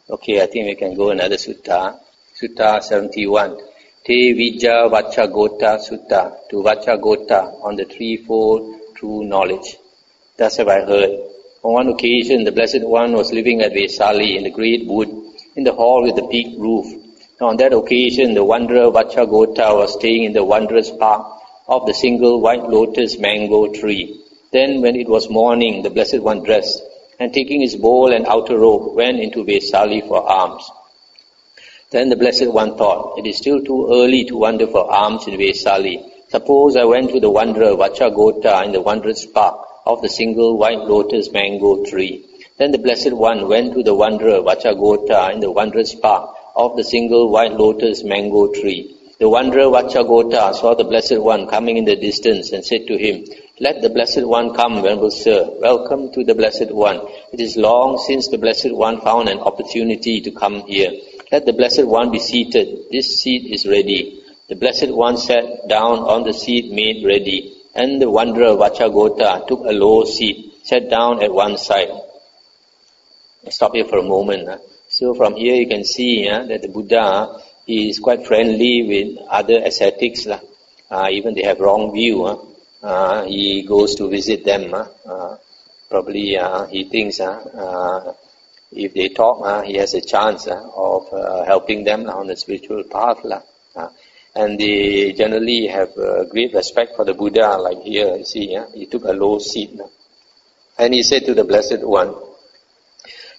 Okay, I think we can go another sutta. Sutta 71. Tevijjavacchagotta Sutta, to Vacchagotta on the threefold true knowledge. Thus have I heard. On one occasion, the Blessed One was living at Vesali in the great wood, in the hall with the peaked roof. Now, on that occasion, the wanderer Vacchagotta was staying in the wondrous park of the single white lotus mango tree. Then, when it was morning, the Blessed One dressed, and taking his bowl and outer robe, went into Vesali for alms. Then the Blessed One thought, it is still too early to wander for alms in Vesali. Suppose I went to the wanderer Vacchagotta in the wondrous park of the single white lotus mango tree. Then the Blessed One went to the wanderer Vacchagotta in the wondrous park of the single white lotus mango tree. The wanderer Vacchagotta saw the Blessed One coming in the distance and said to him, let the Blessed One come, Venerable Sir. Welcome to the Blessed One. It is long since the Blessed One found an opportunity to come here. Let the Blessed One be seated. This seat is ready. The Blessed One sat down on the seat made ready, and the wanderer Vacchagotta took a low seat, sat down at one side. I'll stop here for a moment. So from here you can see that the Buddha is quite friendly with other ascetics. Even they have wrong view. He goes to visit them. Probably he thinks if they talk, he has a chance of helping them on the spiritual path. And they generally have great respect for the Buddha, like here, you see, he took a low seat. And he said to the Blessed One,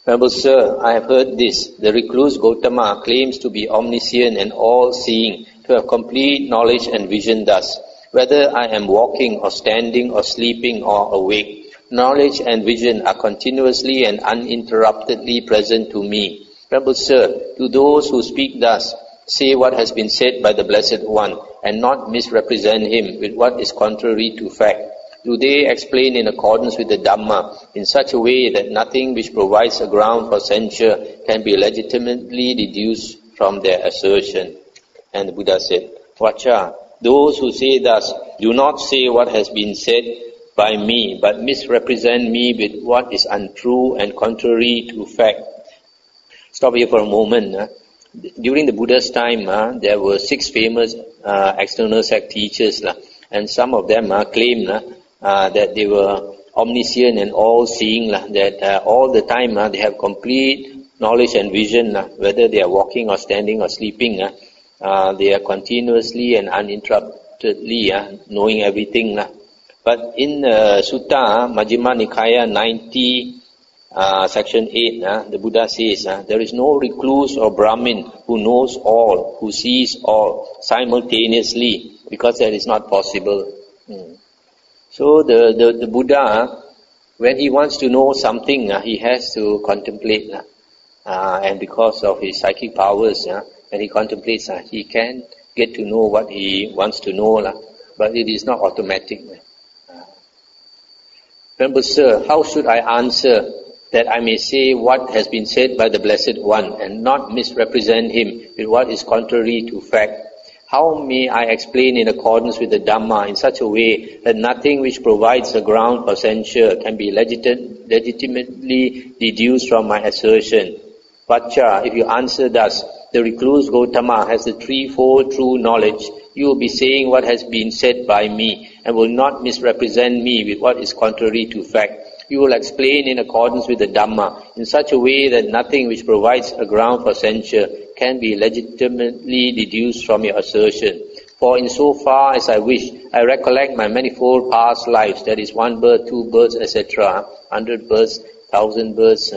Venerable Sir, I have heard this. The recluse Gautama claims to be omniscient and all-seeing, to have complete knowledge and vision thus. Whether I am walking or standing or sleeping or awake, knowledge and vision are continuously and uninterruptedly present to me. Venerable Sir, to those who speak thus, say what has been said by the Blessed One, and not misrepresent him with what is contrary to fact. Do they explain in accordance with the Dhamma in such a way that nothing which provides a ground for censure can be legitimately deduced from their assertion? And the Buddha said, Vaccha, those who say thus do not say what has been said by me, but misrepresent me with what is untrue and contrary to fact. Stop here for a moment. During the Buddha's time, there were 6 famous external sect teachers, and some of them claimed that they were omniscient and all-seeing, that all the time they have complete knowledge and vision, whether they are walking or standing or sleeping, they are continuously and uninterruptedly knowing everything. But in Sutta, Majjhima Nikaya 90, section 8, the Buddha says, there is no recluse or Brahmin who knows all, who sees all simultaneously, because that is not possible. So the Buddha, when he wants to know something, he has to contemplate. And because of his psychic powers, when he contemplates, he can get to know what he wants to know, but it is not automatic. Venerable Sir, how should I answer that I may say what has been said by the Blessed One and not misrepresent him with what is contrary to fact? How may I explain in accordance with the Dhamma in such a way that nothing which provides a ground for censure can be legitimately deduced from my assertion? Vaccha, if you answer thus, the recluse Gautama has the threefold true knowledge, you will be saying what has been said by me and will not misrepresent me with what is contrary to fact. You will explain in accordance with the Dhamma in such a way that nothing which provides a ground for censure can be legitimately deduced from your assertion. For in so far as I wish, I recollect my manifold past lives, that is 1 birth, 2 births, etc., 100 births, 1,000 births,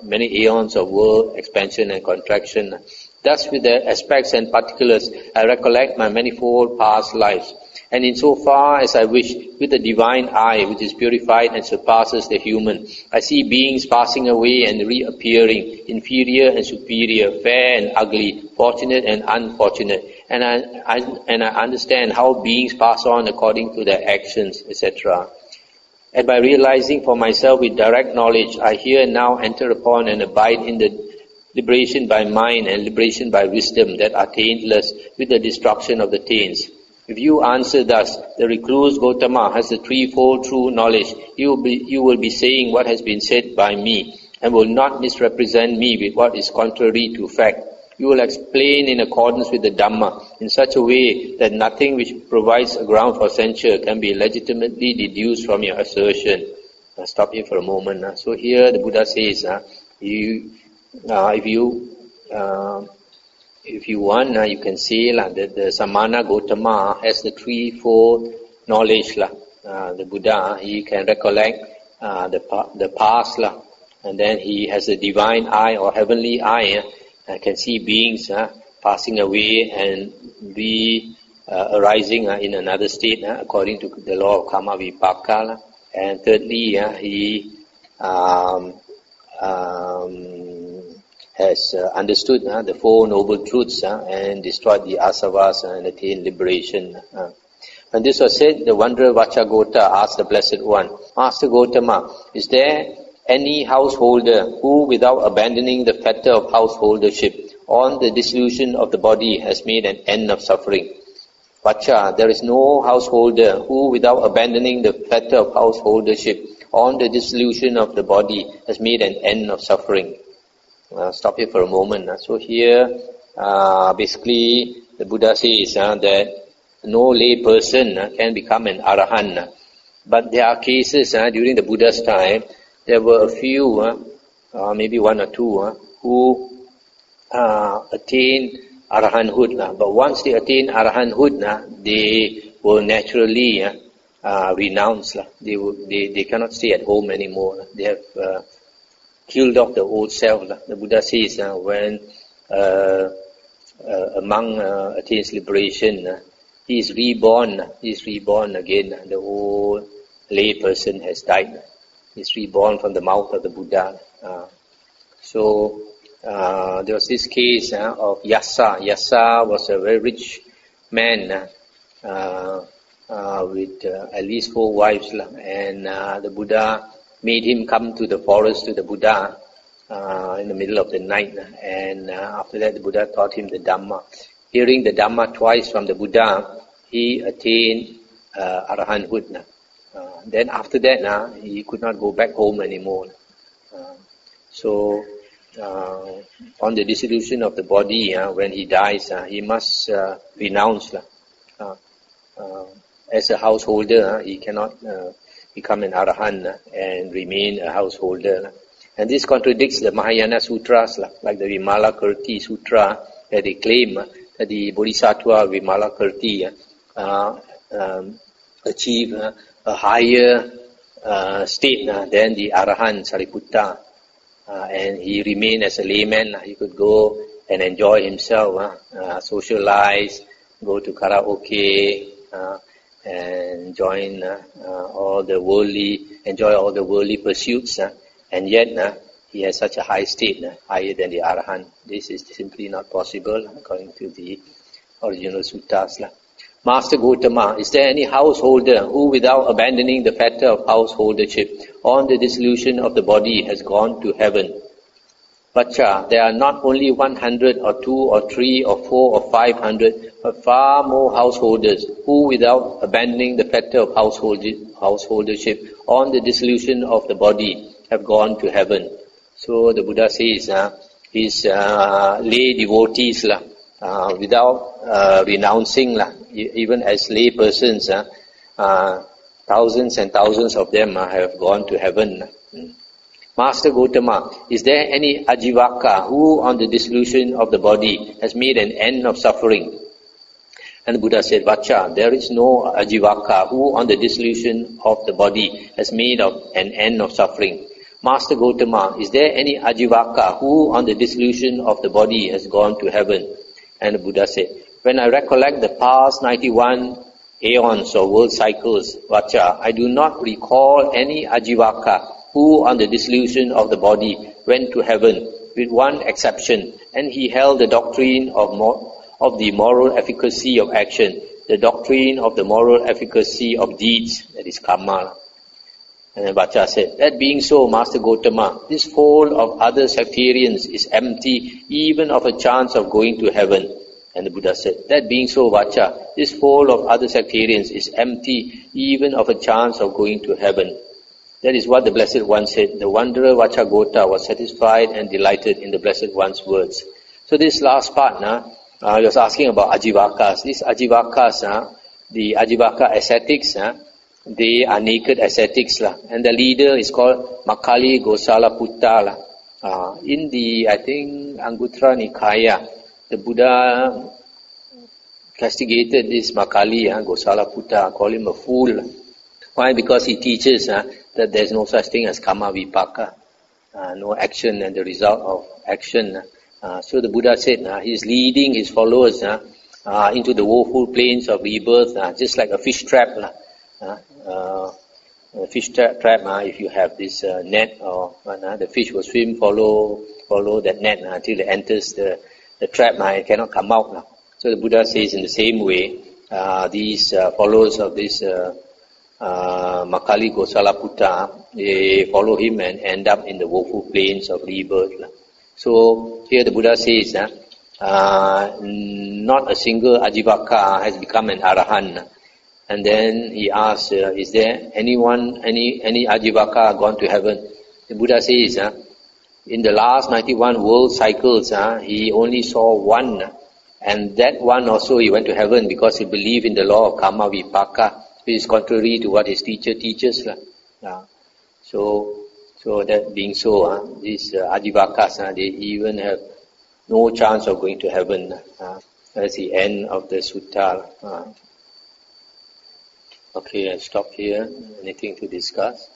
many aeons of world expansion and contraction. Thus with the aspects and particulars, I recollect my manifold past lives. And in so far as I wish, with the divine eye which is purified and surpasses the human, I see beings passing away and reappearing, inferior and superior, fair and ugly, fortunate and unfortunate. And I understand how beings pass on according to their actions, etc. And by realizing for myself with direct knowledge, I here now enter upon and abide in the liberation by mind and liberation by wisdom that are taintless with the destruction of the taints. If you answer thus, the recluse Gautama has the threefold true knowledge, you will be saying what has been said by me, and will not misrepresent me with what is contrary to fact. You will explain in accordance with the Dhamma in such a way that nothing which provides a ground for censure can be legitimately deduced from your assertion. Stop here for a moment. So here the Buddha says, if you want, you can say that the Samana Gautama has the threefold knowledge. The Buddha, he can recollect the past, and then he has a divine eye or heavenly eye. Can see beings passing away and arising in another state according to the law of karma vipaka. And thirdly, he has understood the Four Noble Truths and destroyed the asavas and attained liberation. When this was said, the wanderer Vacchagotta asked the Blessed One, Master Gautama, is there any householder who, without abandoning the fetter of householdership on the dissolution of the body, has made an end of suffering? Vaccha, there is no householder who, without abandoning the fetter of householdership on the dissolution of the body, has made an end of suffering. Stop here for a moment. So here, basically, the Buddha says that no lay person can become an arahant. But there are cases during the Buddha's time. There were a few, maybe one or two, who attained arahanthood. But once they attain arahanthood, they will naturally renounce. They cannot stay at home anymore. They have killed off the old self. The Buddha says when a monk attains liberation, he is reborn. He is reborn again. The old lay person has died. He is reborn from the mouth of the Buddha. So there was this case of Yassa. Yassa was a very rich man with at least 4 wives, and the Buddha made him come to the forest to the Buddha in the middle of the night, and after that the Buddha taught him the Dhamma. Hearing the Dhamma twice from the Buddha, he attained arahanthood. Then after that, he could not go back home anymore. So on the dissolution of the body, when he dies, he must renounce. As a householder, he cannot become an arahant and remain a householder. And this contradicts the Mahayana sutras, like the Vimalakirti Sutra, that they claim that the Bodhisattva Vimalakirti achieve a higher state than the Arahant Sariputta, and he remained as a layman. He could go and enjoy himself, socialize, go to karaoke, and enjoy all the worldly pursuits, and yet he has such a high state, higher than the Arahant. This is simply not possible according to the original suttas. Master Gautama, is there any householder who, without abandoning the fetter of householdership on the dissolution of the body, has gone to heaven? Vaccha, there are not only 100 or 2 or 3 or 4 or 500, but far more householders who, without abandoning the fetter of householdership on the dissolution of the body, have gone to heaven. So the Buddha says, his lay devotees, without renouncing, even as lay persons, thousands and thousands of them have gone to heaven. Master Gautama, is there any ajivaka who, on the dissolution of the body, has made an end of suffering? And the Buddha said, Vaccha, there is no ajivaka who, on the dissolution of the body, has made an end of suffering. Master Gautama, is there any ajivaka who, on the dissolution of the body, has gone to heaven? And the Buddha said, when I recollect the past 91 aeons or world cycles, Vaccha, I do not recall any ajivaka who, on the dissolution of the body, went to heaven, with one exception, and he held the doctrine of the moral efficacy of action, the doctrine of the moral efficacy of deeds, that is karma. And then Vaccha said, that being so, Master Gautama, this fold of other sectarians is empty even of a chance of going to heaven. And the Buddha said, that being so, Vaccha, this fold of other sectarians is empty even of a chance of going to heaven. That is what the Blessed One said. The wanderer Vacchagotta was satisfied and delighted in the Blessed One's words. So this last part, he was asking about Ajivakkas. These Ajivakkas, the Ajivaka ascetics, they are naked ascetics. And the leader is called Makali Gosala Putta. In the, I think, Anguttara Nikaya, the Buddha castigated this Makali, Gosala Putta, call him a fool. Why? Because he teaches that there is no such thing as karma vipaka, no action and the result of action. So the Buddha said he is leading his followers into the woeful plains of rebirth, just like a fish trap. A fish trap, if you have this net, or the fish will swim, follow that net until it enters the trap, it cannot come out. So the Buddha says in the same way, these followers of this Makali Gosala Putta, they follow him and end up in the woeful plains of rebirth. So here the Buddha says, not a single Ajivaka has become an Arahant. And then he asks, is there any Ajivaka gone to heaven? The Buddha says, in the last 91 world cycles, he only saw one. And that one also he went to heaven because he believed in the law of karma vipaka, which is contrary to what his teacher teaches. So that being so, these Ajivakas, they even have no chance of going to heaven. That's the end of the sutta. Okay, I'll stop here. Anything to discuss?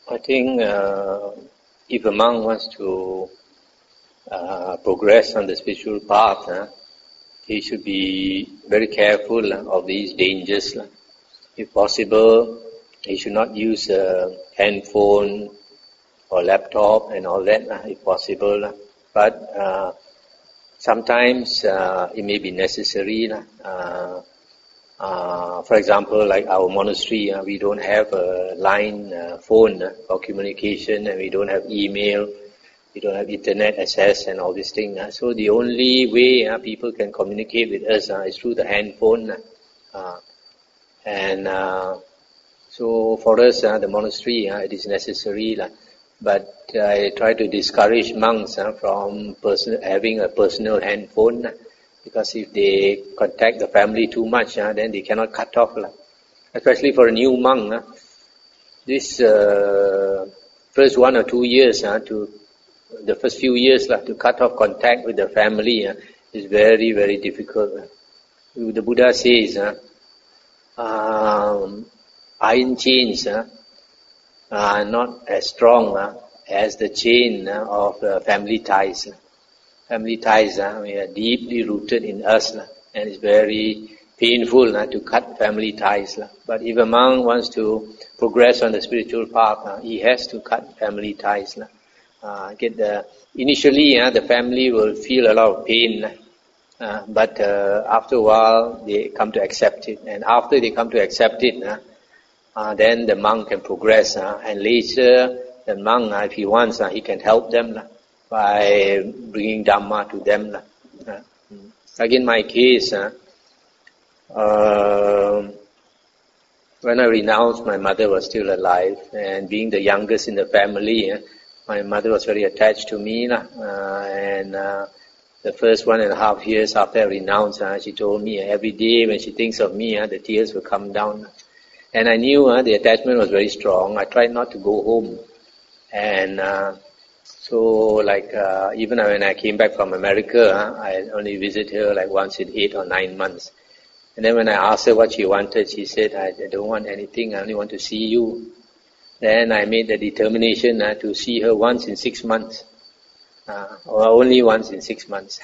I think if a monk wants to progress on the spiritual path, he should be very careful of these dangers. If possible, he should not use a handphone or laptop and all that, if possible. But sometimes it may be necessary. For example, like our monastery, we don't have a line phone for communication, and we don't have email, we don't have internet access and all these things. So the only way people can communicate with us is through the handphone. So for us, the monastery, it is necessary. But I try to discourage monks from having a personal handphone. Because if they contact the family too much, then they cannot cut off. Especially for a new monk, this first 1 or 2 years, the first few years to cut off contact with the family is very, very difficult. The Buddha says, iron chains are not as strong as the chain of family ties. Family ties are deeply rooted in us, and it's very painful to cut family ties. But if a monk wants to progress on the spiritual path, he has to cut family ties. Initially, the family will feel a lot of pain, but after a while they come to accept it. And after they come to accept it, then the monk can progress. And later, the monk, if he wants, he can help them by bringing Dhamma to them. Like in my case, When I renounced, my mother was still alive, and being the youngest in the family, my mother was very attached to me. The first 1.5 years after I renounced, she told me every day when she thinks of me, the tears will come down. And I knew the attachment was very strong. I tried not to go home. And even when I came back from America, I only visit her like once in 8 or 9 months. And then when I asked her what she wanted, she said, I don't want anything, I only want to see you. Then I made the determination to see her once in 6 months, or only once in 6 months.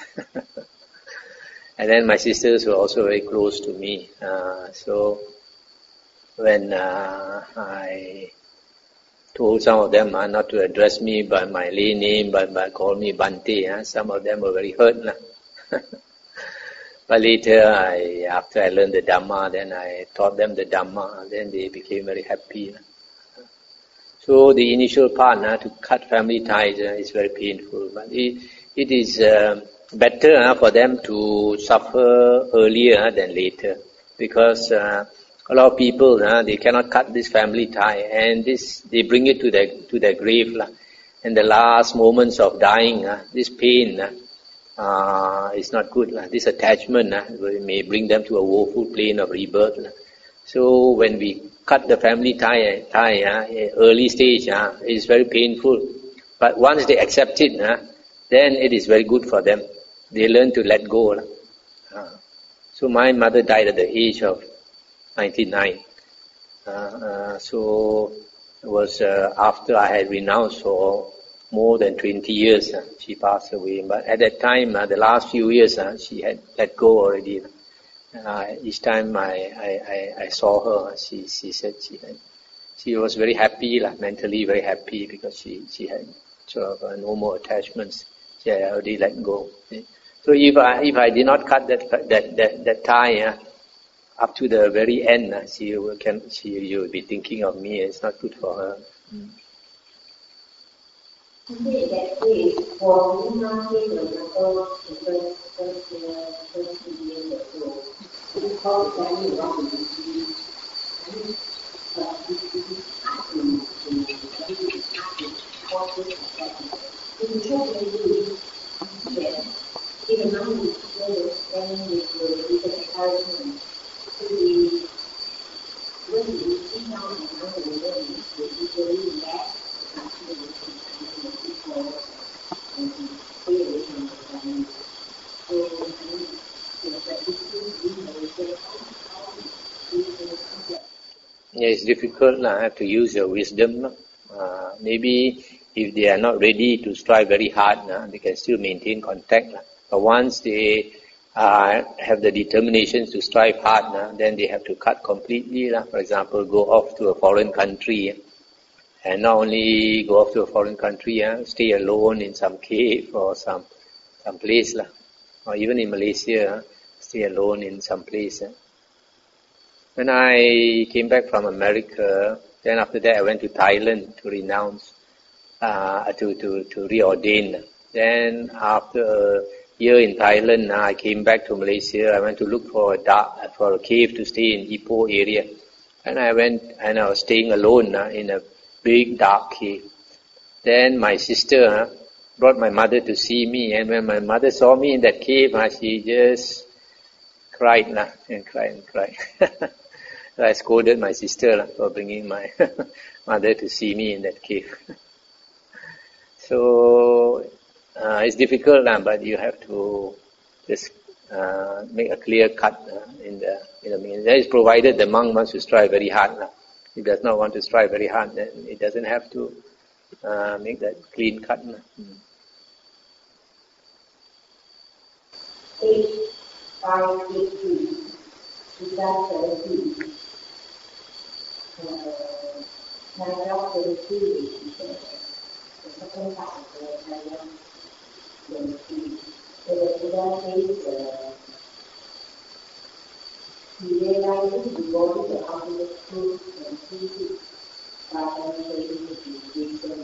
And then my sisters were also very close to me. So when I told some of them not to address me by my lay name, but call me Bante, some of them were very hurt. But later, after I learned the Dhamma, then I taught them the Dhamma, then they became very happy. So the initial part, to cut family ties, is very painful. But it is better for them to suffer earlier than later, because a lot of people they cannot cut this family tie, and they bring it to their grave. In the last moments of dying, this pain is not good. This attachment may bring them to a woeful plane of rebirth. So when we cut the family tie early stage, it is very painful. But once they accept it, then it is very good for them. They learn to let go. So my mother died at the age of 99. So it was after I had renounced for more than 20 years, she passed away. But at that time, the last few years, she had let go already. Each time I saw her, she said she was very happy, mentally very happy, because she had sort of no more attachments. She had already let go. So if I did not cut that tie up to the very end, she will be thinking of me. It's not good for her. In that case, for human beings, the first years or so, it's called family wrong. Yeah, it's difficult. I have to use your wisdom. Maybe if they are not ready to strive very hard, they can still maintain contact. But once they have the determination to strive hard, then they have to cut completely. For example, go off to a foreign country, and not only go off to a foreign country, stay alone in some cave or some place, or even in Malaysia, stay alone in some place. When I came back from America, then after that I went to Thailand to renounce, to reordain. Then after a year in Thailand, I came back to Malaysia. I went to look for a cave to stay in Ipoh area. And I went and I was staying alone in a big dark cave. Then my sister brought my mother to see me, and when my mother saw me in that cave, she just cried and cried. I scolded my sister for bringing my mother to see me in that cave. So it's difficult, but you have to just make a clear cut in the meaning. That is provided the monk wants to strive very hard. If he does not want to strive very hard, then it doesn't have to make that clean cut. Paragraph 32 the second part of the paragraph 22. So the Buddha says, he realizes the body, the ultimate truth, and sees it by penetrating his wisdom.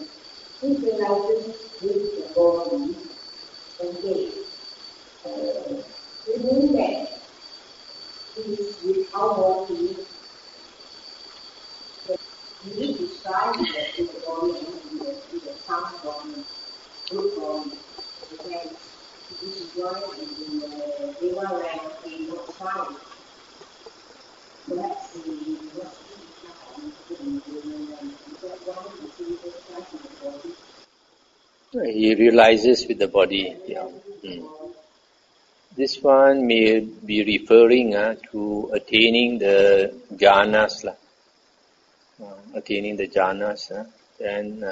He realizes with the body, engaged. It means that he is without body, why in the Deva land they not try. Perhaps he was in Deva land. Is that why the Jesus Christ in the body? He realizes with the body. Yeah. This one may be referring to attaining the jhanas. Attaining the jhanas. Then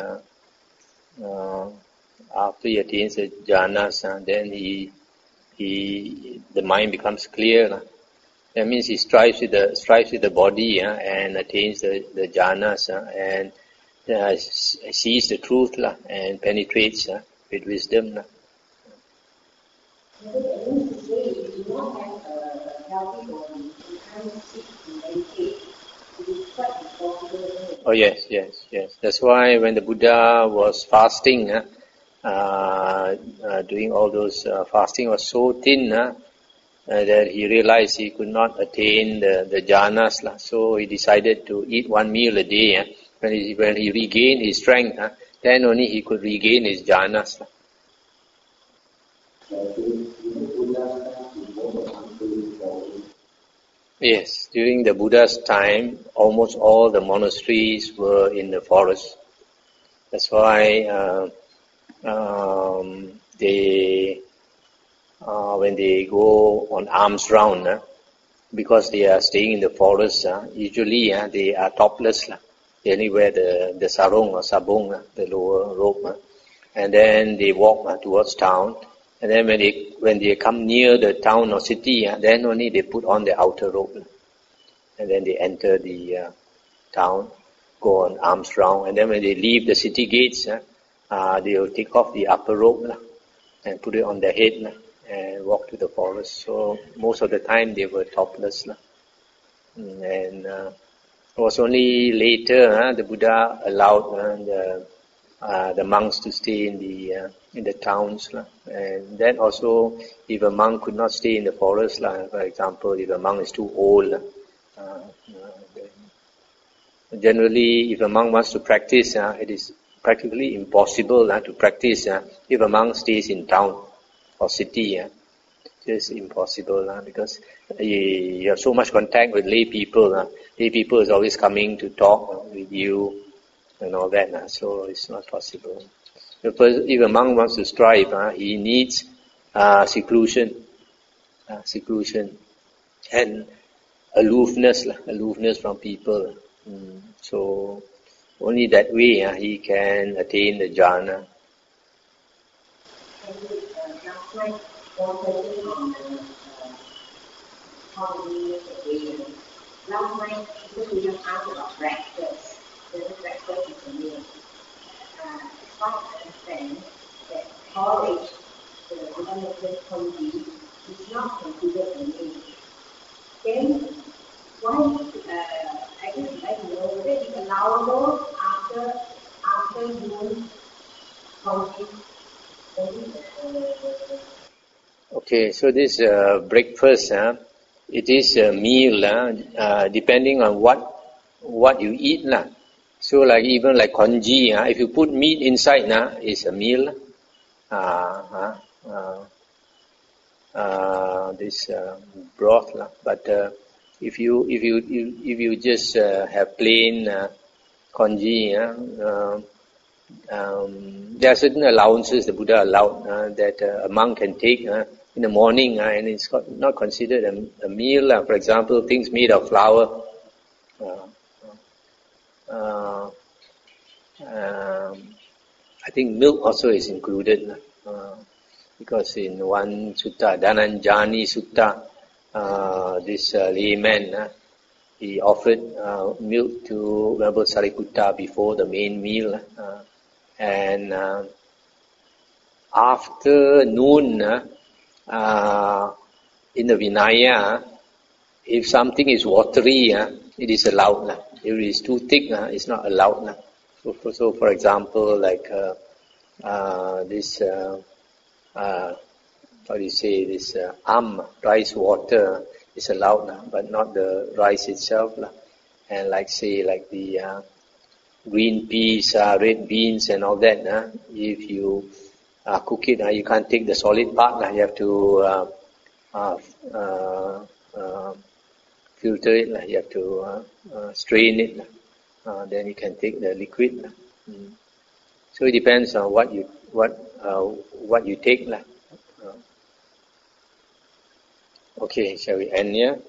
after he attains the jhanas, then the mind becomes clear. That means he strives with the body and attains the jhanas and sees the truth and penetrates with wisdom. Oh yes. That's why when the Buddha was fasting, doing all those fasting was so thin that he realized he could not attain the jhanas. So he decided to eat one meal a day. When he regained his strength, then only he could regain his jhanas. Yes, during the Buddha's time, almost all the monasteries were in the forest. That's why when they go on alms round, because they are staying in the forest, usually they are topless. They only wear the sarong or sabong, the lower robe, and then they walk towards town. And then when they come near the town or city, then only they put on the outer robe. And then they enter the town, go on alms round. And then when they leave the city gates, they will take off the upper robe and put it on their head and walk to the forest. So most of the time they were topless. And it was only later the Buddha allowed the monks to stay in the towns, and then also if a monk could not stay in the forest, for example, if a monk is too old, generally if a monk wants to practice, it is practically impossible to practice if a monk stays in town or city. Just impossible because you have so much contact with lay people. Lay people is always coming to talk with you and all that, so it's not possible. If a monk wants to strive, he needs seclusion and aloofness from people. So only that way he can attain the jhana. Last night, because we have asked about breakfast, whether breakfast is a meal. It's hard to understand that porridge, the American congee, is not considered a meal. Then, why, I just like to know whether it's allowable after noon congee. Okay, so this breakfast, it is a meal depending on what you eat. So like even like congee, if you put meat inside, it's a meal. This broth, but if you just have plain congee, there are certain allowances the Buddha allowed that a monk can take in the morning, and it's not considered a meal. For example, things made of flour. I think milk also is included because in one sutta, Dhananjani Sutta, this layman he offered milk to Venerable Sariputta before the main meal, and after noon, in the Vinaya, if something is watery, it is allowed. If it is too thick, it's not allowed. So for example, like this, how do you say, this rice water is allowed, but not the rice itself. And like say, like the green peas, red beans and all that, if you cook it. You can't take the solid part. You have to filter it. You have to strain it. Then you can take the liquid. So it depends on what you take. Okay, shall we end here?